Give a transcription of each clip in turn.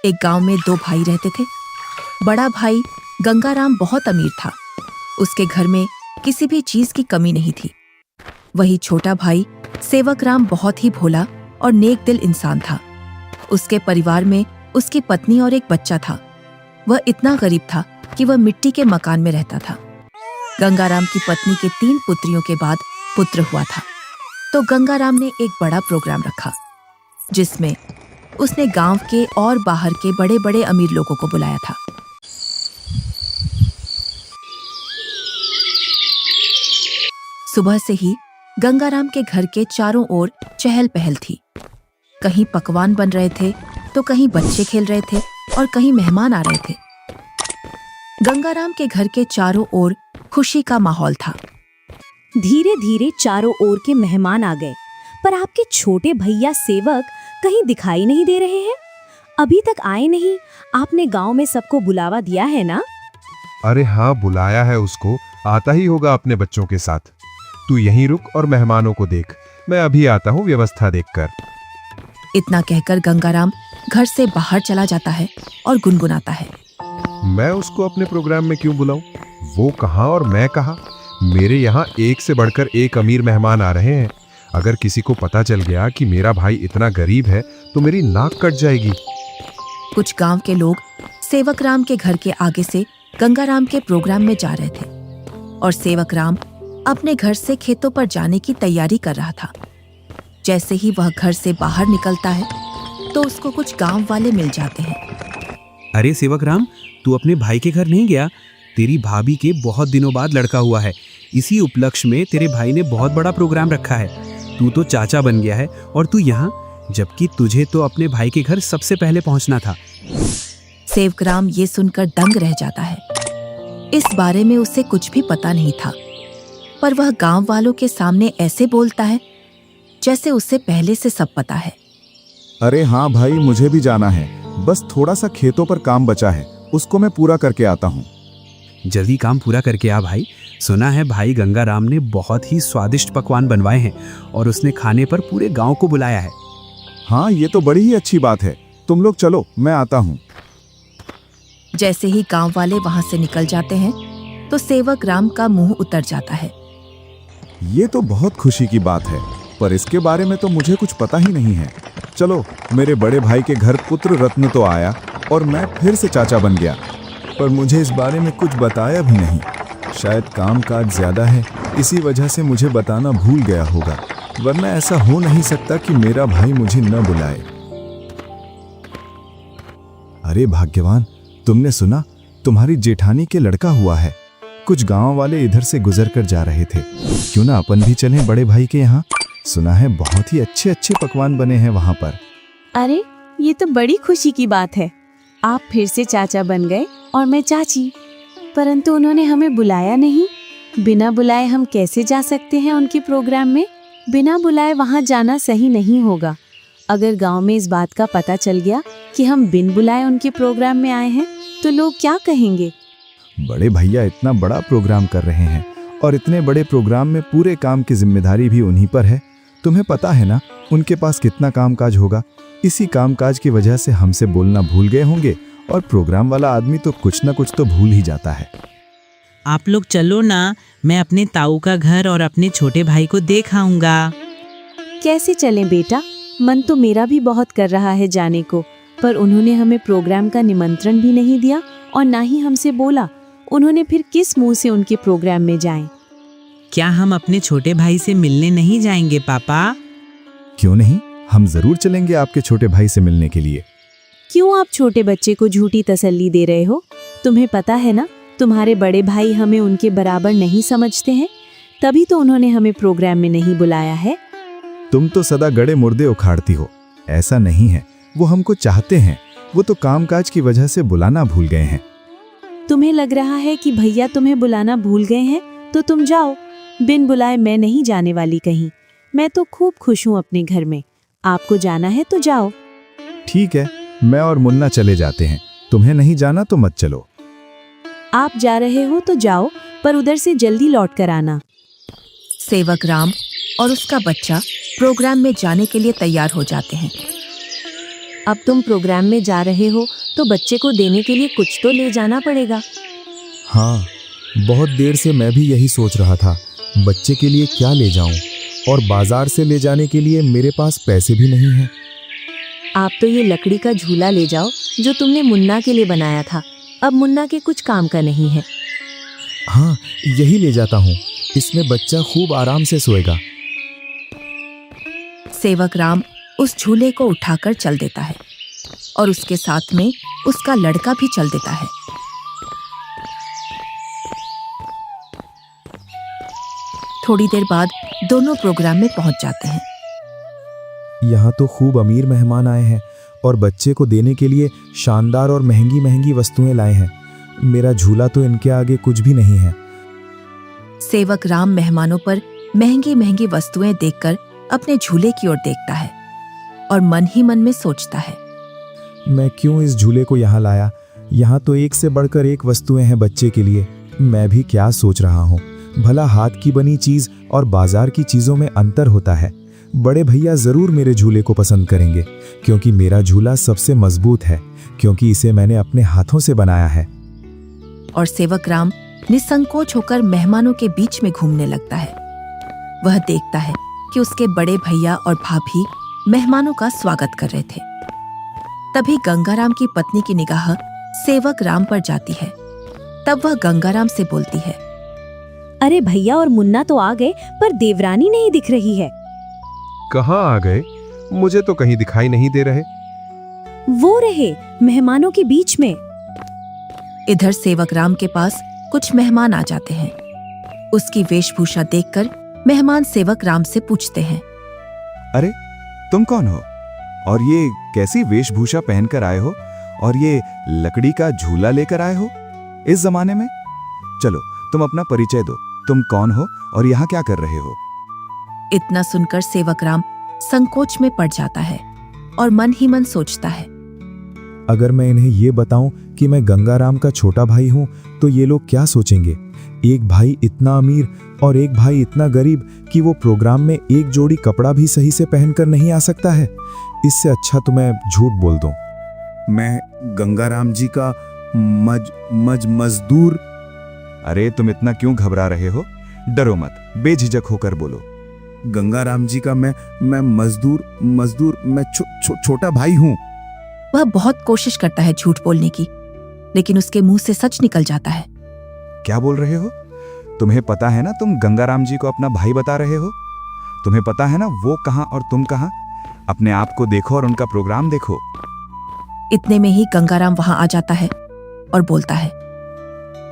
एक गांव में दो भाई रहते थे। बड़ा भाई गंगाराम बहुत अमीर था। उसके घर में किसी भी चीज की कमी नहीं थी। वही छोटा भाई सेवकराम बहुत ही भोला और नेक दिल इंसान था। उसके परिवार में उसकी पत्नी और एक बच्चा था। वह इतना गरीब था कि वह मिट्टी के मकान में रहता था। गंगाराम की पत्नी के 3 पुत्रियों के बाद पुत्र हुआ था, तो गंगाराम ने एक बड़ा प्रोग्राम रखा, जिसमें उसने गांव के और बाहर के बड़े बड़े अमीर लोगों को बुलाया था। सुबह से ही गंगाराम के घर के चारों ओर चहल पहल थी। कहीं पकवान बन रहे थे, तो कहीं बच्चे खेल रहे थे और कहीं मेहमान आ रहे थे। गंगाराम के घर के चारों ओर खुशी का माहौल था। धीरे धीरे चारों ओर के मेहमान आ गए, पर आपके छोटे भैया सेवक कहीं दिखाई नहीं दे रहे हैं। अभी तक आए नहीं। आपने गांव में सबको बुलावा दिया है ना? अरे हाँ, बुलाया है उसको। आता ही होगा अपने बच्चों के साथ। तू यहीं रुक और मेहमानों को देख। मैं अभी आता हूँ व्यवस्था देखकर। इतना कहकर गंगाराम घर से बाहर चला जाता है और गुनगुनाता है, मैं उसको अपने प्रोग्राम में क्यों बुलाऊं? वो कहाँ और मैं कहाँ? मेरे यहाँ एक से बढ़कर एक अमीर मेहमान आ रहे हैं। अगर किसी को पता चल गया कि मेरा भाई इतना गरीब है तो मेरी नाक कट जाएगी। कुछ गांव के लोग सेवकराम के घर के आगे से गंगाराम के प्रोग्राम में जा रहे थे और सेवकराम अपने घर से खेतों पर जाने की तैयारी कर रहा था। जैसे ही वह घर से बाहर निकलता है तो उसको कुछ गांव वाले मिल जाते हैं। अरे सेवकराम, तू अपने भाई के घर नहीं गया? तेरी भाभी के बहुत दिनों बाद लड़का हुआ है। इसी उपलक्ष्य में तेरे भाई ने बहुत बड़ा प्रोग्राम रखा है। तू तो चाचा बन गया है और तू यहाँ, जबकि तुझे तो अपने भाई के घर सबसे पहले पहुँचना था। सेवकराम ये सुनकर दंग रह जाता है। इस बारे में उसे कुछ भी पता नहीं था, पर वह गांव वालों के सामने ऐसे बोलता है जैसे उसे पहले से सब पता है। अरे हाँ भाई, मुझे भी जाना है। बस थोड़ा सा खेतों पर काम बचा है, उसको मैं पूरा करके आता हूँ। जल्दी काम पूरा करके आ भाई। सुना है भाई गंगाराम ने बहुत ही स्वादिष्ट पकवान बनवाए हैं और उसने खाने पर पूरे गांव को बुलाया है। हाँ, ये तो बड़ी ही अच्छी बात है। तुम लोग चलो, मैं आता हूँ। जैसे ही गांव वाले वहां से निकल जाते हैं तो सेवकराम का मुंह उतर जाता है। ये तो बहुत खुशी की बात है, पर इसके बारे में तो मुझे कुछ पता ही नहीं है। चलो, मेरे बड़े भाई के घर पुत्र रत्न तो आया और मैं फिर से चाचा बन गया, पर मुझे इस बारे में कुछ बताया भी नहीं। शायद काम काज ज्यादा है, इसी वजह से मुझे बताना भूल गया होगा, वरना ऐसा हो नहीं सकता कि मेरा भाई मुझे न बुलाए। अरे भाग्यवान, तुमने सुना? तुम्हारी जेठानी के लड़का हुआ है। कुछ गांव वाले इधर से गुजर कर जा रहे थे। क्यों ना अपन भी चलें बड़े भाई के यहाँ? सुना है बहुत ही अच्छे अच्छे पकवान बने हैं वहाँ पर। अरे, ये तो बड़ी खुशी की बात है। आप फिर से चाचा बन गए और मैं चाची, परंतु उन्होंने हमें बुलाया नहीं। बिना बुलाए हम कैसे जा सकते हैं उनके प्रोग्राम में? बिना बुलाए वहाँ जाना सही नहीं होगा। अगर गांव में इस बात का पता चल गया कि हम बिन बुलाए उनके प्रोग्राम में आए हैं तो लोग क्या कहेंगे? बड़े भैया इतना बड़ा प्रोग्राम कर रहे हैं और इतने बड़े प्रोग्राम में पूरे काम की जिम्मेदारी भी उन्हीं पर है। तुम्हें पता है ना उनके पास कितना कामकाज होगा। इसी कामकाज की वजह से हमसे बोलना भूल गए होंगे, और प्रोग्राम वाला आदमी तो कुछ ना कुछ तो भूल ही जाता है। आप लोग चलो ना, मैं अपने ताऊ का घर और अपने छोटे भाई को देख आऊंगा। कैसे चलें बेटा? मन तो मेरा भी बहुत कर रहा है जाने को, पर उन्होंने हमें प्रोग्राम का निमंत्रण भी नहीं दिया और ना ही हमसे बोला। उन्होंने फिर किस मुंह से उनके प्रोग्राम में जाएं? क्या हम अपने छोटे भाई से मिलने नहीं जाएंगे पापा? क्यों नहीं, हम जरूर चलेंगे आपके छोटे भाई से मिलने के लिए। क्यों आप छोटे बच्चे को झूठी तसल्ली दे रहे हो? तुम्हें पता है ना, तुम्हारे बड़े भाई हमें उनके बराबर नहीं समझते हैं, तभी तो उन्होंने हमें प्रोग्राम में नहीं बुलाया है। तुम तो सदा गड़े मुर्दे उखाड़ती हो। ऐसा नहीं है, वो हमको चाहते हैं। वो तो कामकाज की वजह से बुलाना भूल गए हैं। तुम्हें लग रहा है कि भैया तुम्हें बुलाना भूल गए हैं, तो तुम जाओ। बिन बुलाए मैं नहीं जाने वाली कहीं। मैं तो खूब खुश हूँ अपने घर में। आपको जाना है तो जाओ। ठीक है, मैं और मुन्ना चले जाते हैं। तुम्हें नहीं जाना तो मत चलो। आप जा रहे हो तो जाओ, पर उधर से जल्दी लौट कर आना। सेवकराम और उसका बच्चा प्रोग्राम में जाने के लिए तैयार हो जाते हैं। अब तुम प्रोग्राम में जा रहे हो तो बच्चे को देने के लिए कुछ तो ले जाना पड़ेगा। हाँ, बहुत देर से मैं भी यही सोच रहा था, बच्चे के लिए क्या ले जाऊं, और बाजार से ले जाने के लिए मेरे पास पैसे भी नहीं हैं। आप तो ये लकड़ी का झूला ले जाओ जो तुमने मुन्ना के लिए बनाया था। अब मुन्ना के कुछ काम का नहीं है। हाँ, यही ले जाता हूँ, इसमें बच्चा खूब आराम से सोएगा। सेवक राम उस झूले को उठाकर चल देता है और उसके साथ में उसका लड़का भी चल देता है। थोड़ी देर बाद दोनों प्रोग्राम में पहुंच जाते हैं। यहाँ तो खूब अमीर मेहमान आए हैं और बच्चे को देने के लिए शानदार और महंगी महंगी वस्तुएं लाए हैं। मेरा झूला तो इनके आगे कुछ भी नहीं है। सेवक राम मेहमानों पर महंगी महंगी वस्तुएं देखकर अपने झूले की ओर देखता है और मन ही मन में सोचता है, मैं क्यों इस झूले को यहाँ लाया? यहाँ तो एक से बढ़कर एक वस्तुएं हैं बच्चे के लिए। मैं भी क्या सोच रहा हूँ, भला हाथ की बनी चीज और बाजार की चीजों में अंतर होता है। बड़े भैया जरूर मेरे झूले को पसंद करेंगे क्योंकि मेरा झूला सबसे मजबूत है, क्योंकि इसे मैंने अपने हाथों से बनाया है। और सेवक राम निसंकोच होकर मेहमानों के बीच में घूमने लगता है। वह देखता है कि उसके बड़े भैया और भाभी मेहमानों का स्वागत कर रहे थे। तभी गंगाराम की पत्नी की निगाह सेवक राम पर जाती है। तब वह गंगाराम से बोलती है, अरे भैया और मुन्ना तो आ गए, पर देवरानी नहीं दिख रही है। कहाँ आ गए? मुझे तो कहीं दिखाई नहीं दे रहे। वो रहे मेहमानों के बीच में। इधर सेवक राम के पास कुछ मेहमान आ जाते हैं। उसकी वेशभूषा देखकर मेहमान सेवक राम से पूछते हैं, अरे तुम कौन हो और ये कैसी वेशभूषा पहनकर आए हो और ये लकड़ी का झूला लेकर आए हो इस जमाने में? चलो तुम अपना परिचय दो, तुम कौन हो और यहाँ क्या कर रहे हो? इतना सुनकर सेवक राम संकोच में पड़ जाता है और मन ही मन सोचता है, अगर मैं इन्हें ये बताऊं कि मैं गंगाराम का छोटा भाई हूं तो ये लोग क्या सोचेंगे? एक भाई इतना अमीर और एक भाई इतना गरीब कि वो प्रोग्राम में एक जोड़ी कपड़ा भी सही से पहनकर नहीं आ सकता है। इससे अच्छा तो मैं झूठ बोल दूं। मैं गंगाराम जी का मजदूर। अरे तुम इतना क्यों घबरा रहे हो? डरो मत, बेझिझक होकर बोलो। गंगाराम जी का मैं मजदूर मैं छोटा भाई हूं। वह बहुत कोशिश करता है झूठ बोलने की, लेकिन उसके मुंह से सच निकल जाता है। क्या बोल रहे हो? तुम्हें पता है ना तुम गंगाराम जी को अपना भाई बता रहे हो? तुम्हें पता है ना वो कहां और तुम कहां? अपने आप को देखो और उनका प्रोग्राम देखो। इतने में ही गंगाराम वहां आ जाता है और बोलता है,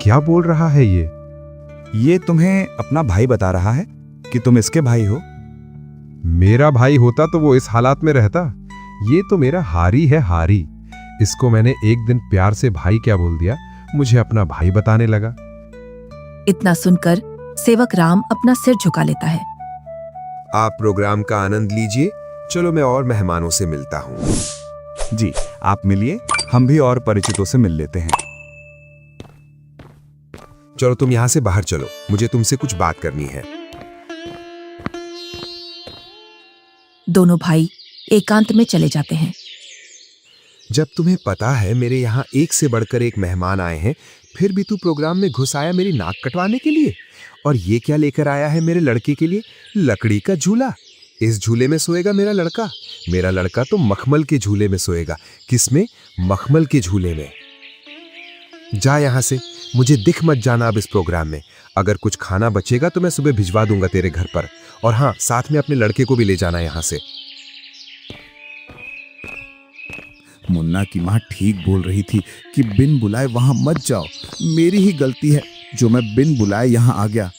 क्या बोल रहा है ये? ये तुम्हें अपना भाई बता रहा है कि तुम इसके भाई हो। मेरा भाई होता तो वो इस हालात में रहता। ये तो मेरा हारी है, हारी। इसको मैंने एक दिन प्यार से भाई क्या बोल दिया, मुझे अपना भाई बताने लगा। इतना सुनकर सेवक राम अपना सिर झुका लेता है। आप प्रोग्राम का आनंद लीजिए। चलो मैं और मेहमानों से मिलता हूँ। जी आप मिलिए, हम भी और परिचितों से मिल लेते हैं। चलो तुम यहाँ से बाहर चलो, मुझे तुमसे कुछ बात करनी है। दोनों भाई एकांत में चले जाते हैं। जब तुम्हें पता है मेरे यहाँ एक से बढ़कर एक मेहमान आए हैं, फिर भी तू प्रोग्राम में घुस आया मेरी नाक कटवाने के लिए। और ये क्या लेकर आया है मेरे लड़के के लिए? लकड़ी का झूला। इस झूले में सोएगा मेरा लड़का। मेरा लड़का तो मखमल के झूले में सोएगा। किसमें? मखमल के झूले में। जा यहाँ से, मुझे दिख मत जाना अब इस प्रोग्राम में। अगर कुछ खाना बचेगा तो मैं सुबह भिजवा दूंगा तेरे घर पर। और हाँ, साथ में अपने लड़के को भी ले जाना यहाँ से। मुन्ना की माँ ठीक बोल रही थी कि बिन बुलाए वहां मत जाओ। मेरी ही गलती है जो मैं बिन बुलाए यहाँ आ गया।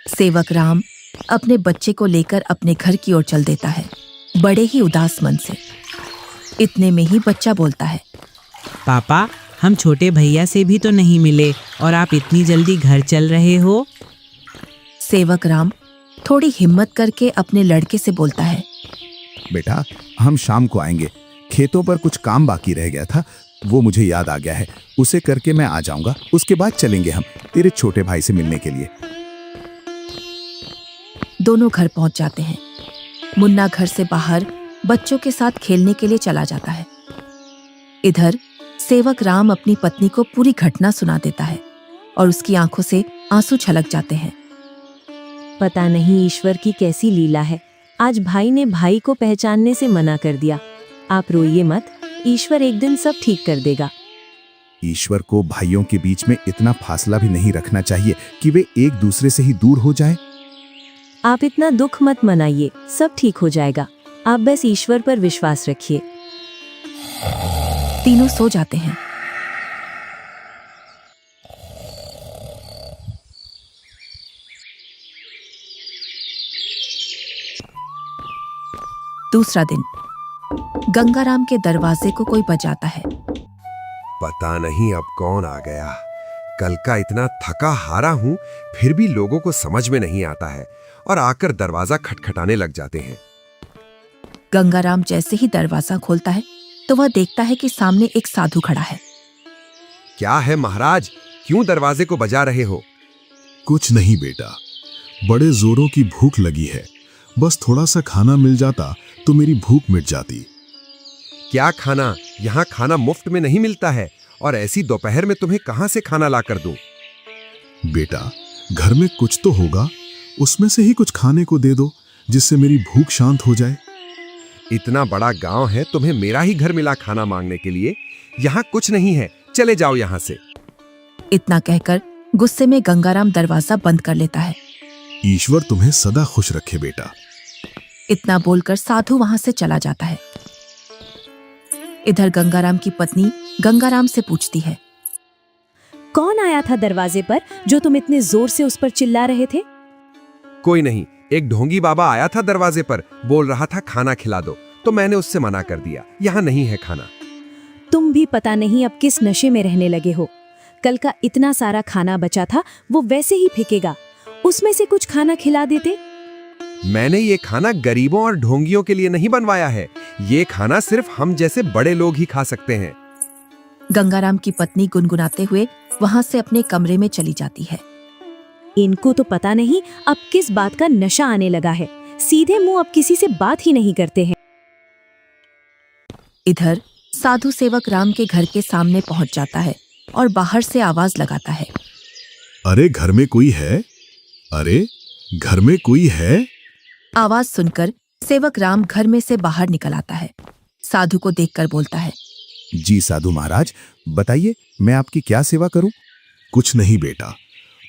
सेवक राम अपने बच्चे को लेकर अपने घर की ओर चल देता है, बड़े ही उदास मन से। इतने में ही बच्चा बोलता है, पापा, हम छोटे भैया से भी तो नहीं मिले और आप इतनी जल्दी घर चल रहे हो। सेवक राम थोड़ी हिम्मत करके अपने लड़के से बोलता है, बेटा हम शाम को आएंगे। खेतों पर कुछ काम बाकी रह गया था, वो मुझे याद आ गया है। उसे करके मैं आ जाऊंगा। उसके बाद चलेंगे हम तेरे छोटे भाई से मिलने के लिए। दोनों घर पहुंच जाते हैं। मुन्ना घर से बाहर बच्चों के साथ खेलने के लिए चला जाता है। इधर सेवक राम अपनी पत्नी को पूरी घटना सुना देता है और उसकी आंखों से आंसू छलक जाते हैं। पता नहीं ईश्वर की कैसी लीला है, आज भाई ने भाई को पहचानने से मना कर दिया। आप रोइए मत, ईश्वर एक दिन सब ठीक कर देगा। ईश्वर को भाइयों के बीच में इतना फासला भी नहीं रखना चाहिए कि वे एक दूसरे से ही दूर हो जाएं। आप इतना दुख मत मनाइए, सब ठीक हो जाएगा। आप बस ईश्वर पर विश्वास रखिए। तीनों सो जाते हैं। दूसरा दिन गंगाराम के दरवाजे को कोई बजाता है। पता नहीं अब कौन आ गया। कल का इतना थका हारा हूं, फिर भी लोगों को समझ में नहीं आता है और आकर दरवाजा खटखटाने लग जाते हैं। गंगाराम जैसे ही दरवाजा खोलता है तो वह देखता है कि सामने एक साधु खड़ा है। क्या है महाराज, क्यों दरवाजे को बजा रहे हो? कुछ नहीं बेटा, बड़े जोरों की भूख लगी है। बस थोड़ा सा खाना मिल जाता तो मेरी भूख मिट जाती। क्या खाना? यहाँ खाना मुफ्त में नहीं मिलता है और ऐसी दोपहर में तुम्हें कहां से खाना ला कर दूं? बेटा, घर में कुछ तो होगा, उसमें से ही कुछ खाने को दे दो जिससे मेरी भूख शांत हो जाए। इतना बड़ा गांव है, तुम्हें मेरा ही घर मिला खाना मांगने के लिए? यहाँ कुछ नहीं है, चले जाओ यहाँ से। इतना कहकर गुस्से में गंगाराम दरवाजा बंद कर लेता है। ईश्वर तुम्हें सदा खुश रखे बेटा। इतना बोलकर साधु वहां से चला जाता है। इधर गंगाराम की पत्नी गंगाराम से पूछती है, कौन आया था दरवाजे पर जो तुम इतने जोर से उस पर चिल्ला रहे थे? कोई नहीं, एक ढोंगी बाबा आया था दरवाजे पर, बोल रहा था खाना खिला दो, तो मैंने उससे मना कर दिया, यहाँ नहीं है खाना। तुम भी पता नहीं अब किस नशे में रहने लगे हो। कल का इतना सारा खाना बचा था, वो वैसे ही फेंकेगा। उसमें से कुछ खाना खिला देते। मैंने ये खाना गरीबों और ढोंगियों के लिए नहीं बनवाया है। ये खाना सिर्फ हम जैसे बड़े लोग ही खा सकते हैं। गंगाराम की पत्नी गुनगुनाते हुए वहां से अपने कमरे में चली जाती है। इनको तो पता नहीं अब किस बात का नशा आने लगा है, सीधे मुंह अब किसी से बात ही नहीं करते हैं। इधर साधु सेवक राम के घर के सामने पहुंच जाता है और बाहर से आवाज लगाता है, अरे घर में कोई है? अरे घर में कोई है? आवाज सुनकर सेवक राम घर में से बाहर निकल आता है। साधु को देखकर बोलता है, जी साधु महाराज, बताइए मैं आपकी क्या सेवा करूं? कुछ नहीं बेटा,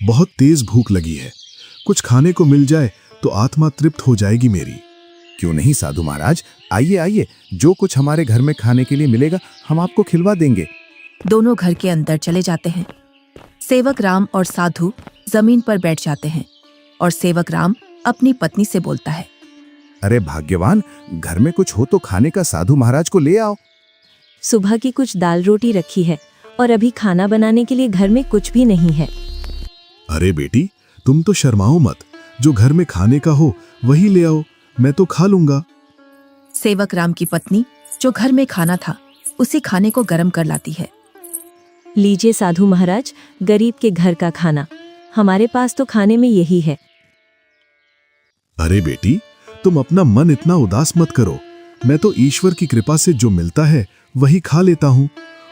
बहुत तेज भूख लगी है। कुछ खाने को मिल जाए तो आत्मा तृप्त हो जाएगी मेरी। क्यों नहीं साधु महाराज, आइए आइए, जो कुछ हमारे घर में खाने के लिए मिलेगा हम आपको खिलवा देंगे। दोनों घर के अंदर चले जाते हैं। सेवक राम और साधु जमीन पर बैठ जाते हैं और सेवक राम अपनी पत्नी से बोलता है, अरे भाग्यवान, घर में कुछ हो तो खाने का साधु महाराज को ले आओ। सुबह की कुछ दाल रोटी रखी है और अभी खाना बनाने के लिए घर में कुछ भी नहीं है। अरे बेटी, तुम तो शर्माओ मत, जो घर में खाने का हो वही ले आओ, मैं तो खा लूंगा। सेवक राम की पत्नी जो घर में खाना था उसी खाने को गर्म कर लाती है। लीजिए साधु महाराज, गरीब के घर का खाना, हमारे पास तो खाने में यही है। अरे बेटी, तुम अपना मन इतना उदास मत करो, मैं तो ईश्वर की कृपा से जो मिलता है वही खा लेता हूँ।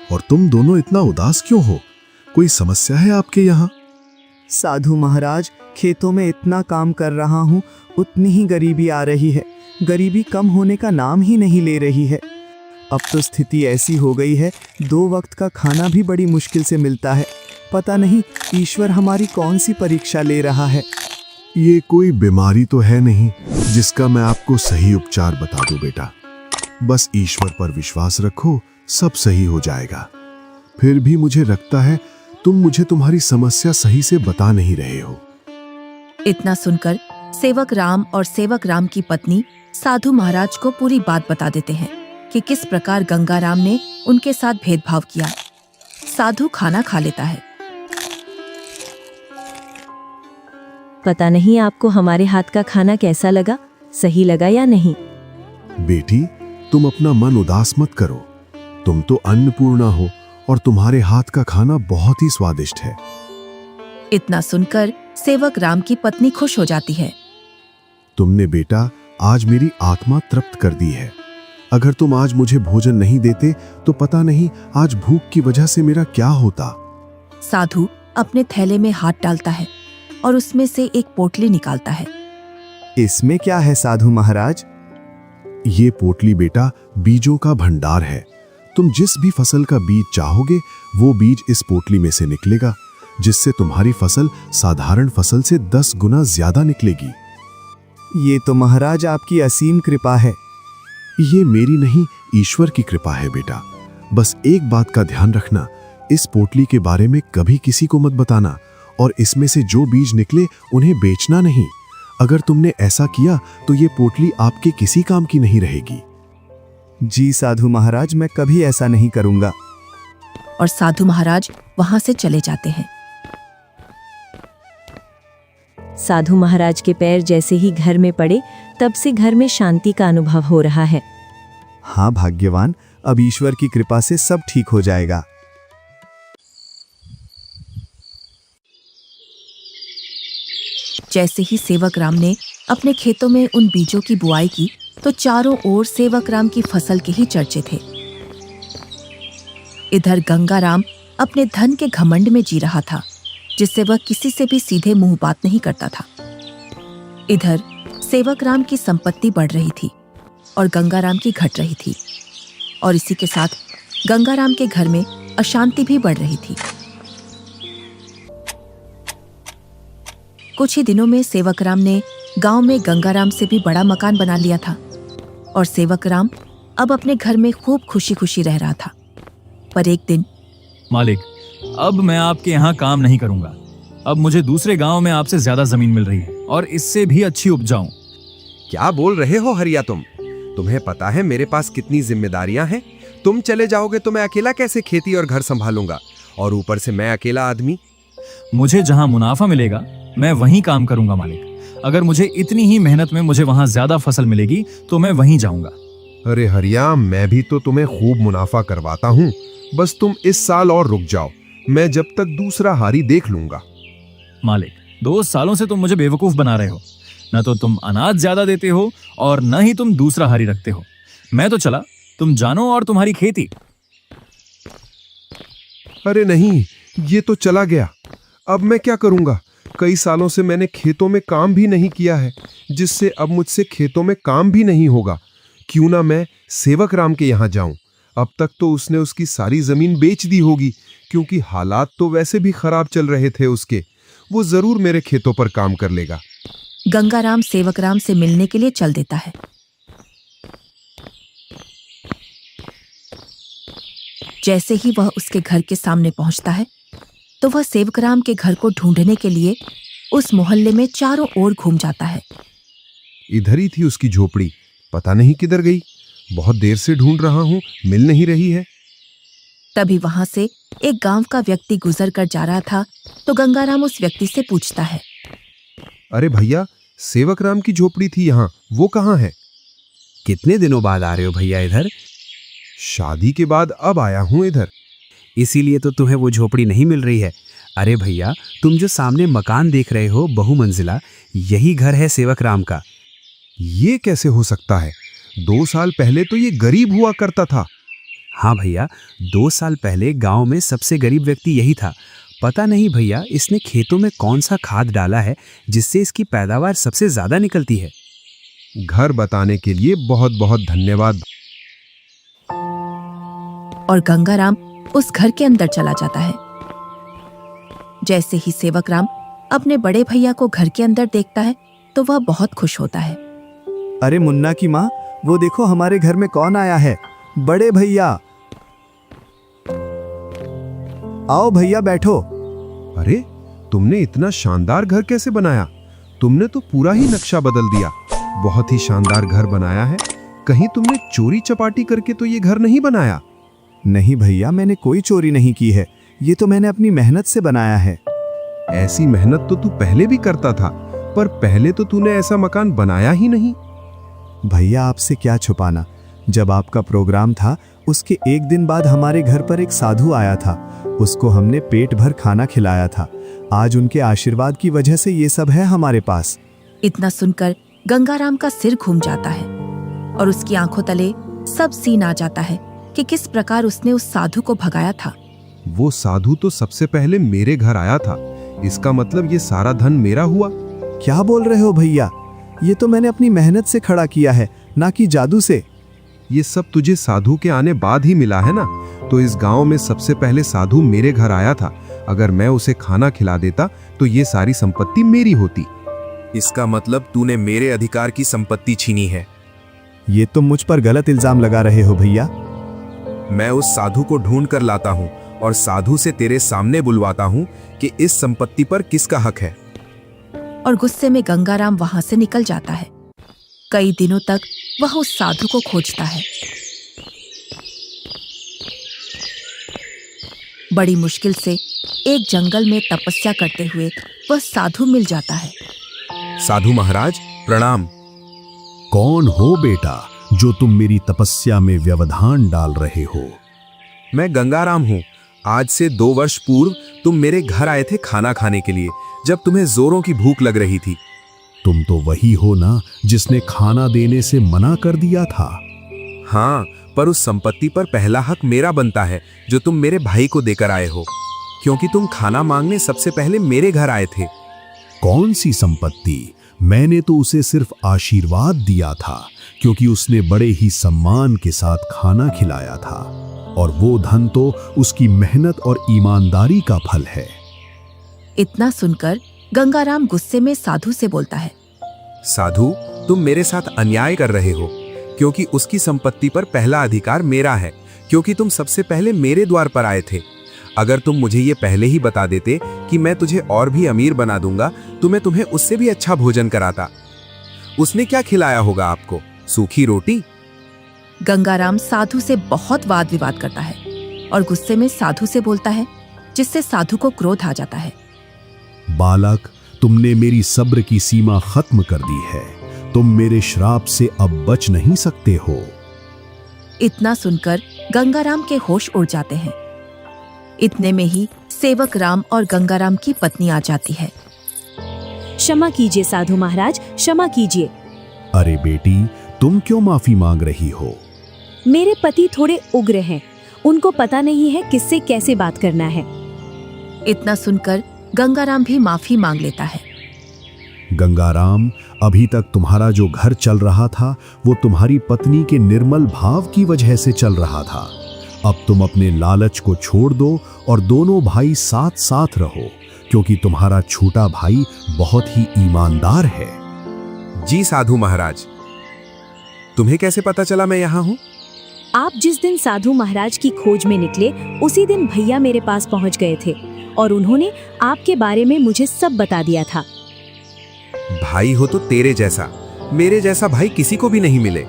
और तुम दोनों इतना उदास क्यों हो? कोई समस्या है आपके यहाँ? साधु महाराज, खेतों में इतना काम कर रहा हूँ, उतनी ही गरीबी आ रही है। गरीबी कम होने का नाम ही नहीं ले रही है। अब तो स्थिति ऐसी हो गई है, 2 वक्त का खाना भी बड़ी मुश्किल से मिलता है। पता नहीं ईश्वर हमारी कौन सी परीक्षा ले रहा है। ये कोई बीमारी तो है नहीं जिसका मैं आपको सही उपचार बता दूं बेटा। बस ईश्वर पर विश्वास रखो, सब सही हो जाएगा। फिर भी मुझे लगता है तुम मुझे तुम्हारी समस्या सही से बता नहीं रहे हो। इतना सुनकर सेवक राम और सेवक राम की पत्नी साधु महाराज को पूरी बात बता देते हैं कि किस प्रकार गंगाराम ने उनके साथ भेदभाव किया। साधु खाना खा लेता है। पता नहीं आपको हमारे हाथ का खाना कैसा लगा, सही लगा या नहीं? बेटी, तुम अपना मन उदास मत करो। तुम तो अन्नपूर्णा हो और तुम्हारे हाथ का खाना बहुत ही स्वादिष्ट है। इतना सुनकर सेवक राम की पत्नी खुश हो जाती है। तुमने बेटा आज मेरी आत्मा तृप्त कर दी है। अगर तुम आज मुझे भोजन नहीं देते तो पता नहीं आज भूख की वजह से मेरा क्या होता। साधु अपने थैले में हाथ डालता है और उसमें से एक पोटली निकालता है। इसमें क्या है साधु महाराज? ये पोटली बेटा बीजों का भंडार है। तुम जिस भी फसल का बीज चाहोगे वो बीज इस पोटली में से निकलेगा, जिससे तुम्हारी फसल साधारण फसल से 10 गुना ज्यादा निकलेगी। ये तो महाराज आपकी असीम कृपा है। ये मेरी नहीं, ईश्वर की कृपा है बेटा। बस एक बात का ध्यान रखना, इस पोटली के बारे में कभी किसी को मत बताना और इसमें से जो बीज निकले उन्हें बेचना नहीं। अगर तुमने ऐसा किया तो ये पोटली आपके किसी काम की नहीं रहेगी। जी साधु महाराज, मैं कभी ऐसा नहीं करूंगा। और साधु महाराज वहां से चले जाते हैं। साधु महाराज के पैर जैसे ही घर में पड़े तब से घर में शांति का अनुभव हो रहा है। हाँ भाग्यवान, अब ईश्वर की कृपा से सब ठीक हो जाएगा। जैसे ही सेवक राम ने अपने खेतों में उन बीजों की बुआई की तो चारों ओर सेवक राम की फसल के ही चर्चे थे। इधर गंगा राम अपने धन के घमंड में जी रहा था, जिससे वह किसी से भी सीधे मुंह बात नहीं करता था। इधर सेवक राम की संपत्ति बढ़ रही थी और गंगा राम की घट रही थी, और इसी के साथ गंगा राम के घर में अशांति भी बढ़ रही थी। कुछ ही दिनों में सेवक राम ने गांव में गंगा राम से भी बड़ा मकान बना लिया था और सेवक राम अब अपने घर में खूब खुशी खुशी रह रहा था। पर एक दिन, मालिक, अब मैं आपके यहाँ काम नहीं करूंगा। अब मुझे दूसरे गांव में आपसे ज्यादा जमीन मिल रही है और इससे भी अच्छी उपजाऊ। क्या बोल रहे हो हरिया तुम? तुम्हें पता है मेरे पास कितनी जिम्मेदारियां हैं? तुम चले जाओगे तो मैं अकेला कैसे खेती और घर संभालूंगा, और ऊपर से मैं अकेला आदमी। मुझे जहाँ मुनाफा मिलेगा मैं वहीं काम करूंगा मालिक। अगर मुझे इतनी ही मेहनत में मुझे वहां ज्यादा फसल मिलेगी तो मैं वहीं जाऊंगा। अरे हरिया, मैं भी तो तुम्हें खूब मुनाफा करवाता हूँ। बस तुम इस साल और रुक जाओ, मैं जब तक दूसरा हारी देख लूंगा। मालिक, 2 सालों से तुम मुझे बेवकूफ बना रहे हो। न तो तुम अनाज ज्यादा देते हो और न ही तुम दूसरा हारी रखते हो। मैं तो चला, तुम जानो और तुम्हारी खेती। अरे नहीं, ये तो चला गया। अब मैं क्या करूंगा? कई सालों से मैंने खेतों में काम भी नहीं किया है, जिससे अब मुझसे खेतों में काम भी नहीं होगा। क्यों ना मैं सेवक राम के यहाँ जाऊं? अब तक तो उसने उसकी सारी जमीन बेच दी होगी, क्योंकि हालात तो वैसे भी खराब चल रहे थे उसके। वो जरूर मेरे खेतों पर काम कर लेगा। गंगा राम सेवक राम से मिलने के लिए चल देता है। जैसे ही वह उसके घर के सामने पहुंचता है तो वह सेवक राम के घर को ढूंढने के लिए उस मोहल्ले में चारों ओर घूम जाता है। इधर ही थी उसकी झोपड़ी, पता नहीं किधर गई। बहुत देर से ढूंढ रहा हूं, मिल नहीं रही है। तभी वहां से एक गांव का व्यक्ति गुजर कर जा रहा था तो गंगाराम उस व्यक्ति से पूछता है, अरे भैया, सेवक राम की झोपड़ी थी यहाँ, वो कहाँ है? कितने दिनों बाद आ रहे हो भैया इधर? शादी के बाद अब आया हूँ इधर। इसीलिए तो तुम्हें वो झोपड़ी नहीं मिल रही है। अरे भैया, तुम जो सामने मकान देख रहे हो बहुमंजिला, यही घर है सेवक राम का। ये कैसे हो सकता है? 2 साल पहले तो ये गरीब हुआ करता था। हाँ भैया, 2 साल पहले गांव में सबसे गरीब व्यक्ति यही था। पता नहीं भैया, इसने खेतों में कौन सा खाद डाला है जिससे इसकी पैदावार सबसे ज्यादा निकलती है। घर बताने के लिए बहुत बहुत धन्यवाद। और गंगाराम उस घर के अंदर चला जाता है। जैसे ही सेवक राम अपने बड़े भैया को घर के अंदर देखता है तो वह बहुत खुश होता है। अरे मुन्ना की माँ, वो देखो हमारे घर में कौन आया है। बड़े भैया, आओ भैया बैठो। अरे, तुमने इतना शानदार घर कैसे बनाया? तुमने तो पूरा ही नक्शा बदल दिया। बहुत ही शानदार घर बनाया है। कहीं तुमने चोरी चपाटी करके तो ये घर नहीं बनाया? नहीं भैया, मैंने कोई चोरी नहीं की है। ये तो मैंने अपनी मेहनत से बनाया है। ऐसी मेहनत तो तू पहले भी करता था, पर पहले तो तूने ऐसा मकान बनाया ही नहीं। भैया, आपसे क्या छुपाना, जब आपका प्रोग्राम था उसके एक दिन बाद हमारे घर पर एक साधु आया था। उसको हमने पेट भर खाना खिलाया था। आज उनके आशीर्वाद की वजह से ये सब है हमारे पास। इतना सुनकर गंगाराम का सिर घूम जाता है और उसकी आंखों तले सब सीन आ जाता है कि किस प्रकार उसने उस साधु को भगाया था। वो साधु तो सबसे पहले मेरे घर आया था, इसका मतलब ये सारा धन मेरा हुआ। क्या बोल रहे हो भैया? ये तो मैंने अपनी मेहनत से खड़ा किया है, ना कि जादू से। ये सब तुझे साधु के आने बाद ही मिला है ना? तो इस गांव में सबसे पहले साधु मेरे घर आया था। अगर मैं उसे खाना खिला देता तो ये सारी संपत्ति मेरी होती। इसका मतलब तूने मेरे अधिकार की संपत्ति छीनी है। ये तो मुझ पर गलत इल्जाम लगा रहे हो भैया। मैं उस साधु को ढूंढ कर लाता हूं और साधु से तेरे सामने बुलवाता हूं कि इस संपत्ति पर किसका हक है। और गुस्से में गंगाराम वहां से निकल जाता है। कई दिनों तक वह उस साधु को खोजता है। बड़ी मुश्किल से एक जंगल में तपस्या करते हुए वह साधु मिल जाता है। साधु महाराज प्रणाम। कौन हो बेटा जो तुम मेरी तपस्या में व्यवधान डाल रहे हो? मैं गंगाराम हूं। आज से 2 वर्ष पूर्व तुम मेरे घर आए थे खाना खाने के लिए, जब तुम्हें जोरों की भूख लग रही थी। तुम तो वही हो ना जिसने खाना देने से मना कर दिया था? हाँ, पर उस संपत्ति पर पहला हक मेरा बनता है जो तुम मेरे भाई को देकर आए हो, क्योंकि तुम खाना मांगने सबसे पहले मेरे घर आए थे। कौन सी संपत्ति? मैंने तो उसे सिर्फ आशीर्वाद दिया था, क्योंकि उसने बड़े ही सम्मान के साथ खाना खिलाया था, और वो धन तो उसकी मेहनत और ईमानदारी का फल है। इतना सुनकर गंगाराम गुस्से में साधु से बोलता है, साधु, तुम मेरे साथ अन्याय कर रहे हो, क्योंकि उसकी संपत्ति पर पहला अधिकार मेरा है, क्योंकि तुम सबसे पहले मेरे द्वार पर आए थे। अगर तुम मुझे ये पहले ही बता देते कि मैं तुझे और भी अमीर बना दूंगा, तो मैं तुम्हें उससे भी अच्छा भोजन कराता। उसने क्या खिलाया होगा आपको? सूखी रोटी? गंगाराम साधु से बहुत वाद विवाद करता है और गुस्से में साधु से बोलता है, जिससे साधु को क्रोध आ जाता है। बालक, तुमने मेरी सब्र की सीमा खत्म कर दी है। तुम मेरे श्राप से अब बच नहीं सकते हो। इतना सुनकर गंगाराम के होश उड़ जाते हैं। इतने में ही सेवक राम और गंगाराम की पत्नी आ जाती है। क्षमा कीजिए साधु महाराज, क्षमा कीजिए। अरे बेटी, तुम क्यों माफी मांग रही हो? मेरे पति थोड़े उग्र हैं, उनको पता नहीं है किससे कैसे बात करना है। इतना सुनकर गंगाराम भी माफी मांग लेता है। गंगाराम, अभी तक तुम्हारा जो घर चल रहा था वो तुम्हारी पत्नी के निर्मल भाव की वजह से चल रहा था। अब तुम अपने लालच को छोड़ दो और दोनों भाई साथ साथ रहो, क्योंकि तुम्हारा छोटा भाई बहुत ही ईमानदार है। जी साधु महाराज। तुम्हें कैसे पता चला मैं यहाँ हूँ? आप जिस दिन साधु महाराज की खोज में निकले, उसी दिन भैया मेरे पास पहुँच गए थे और उन्होंने आपके बारे में मुझे सब बता दिया था। भाई हो तो तेरे जैसा, मेरे जैसा भाई किसी को भी नहीं मिले।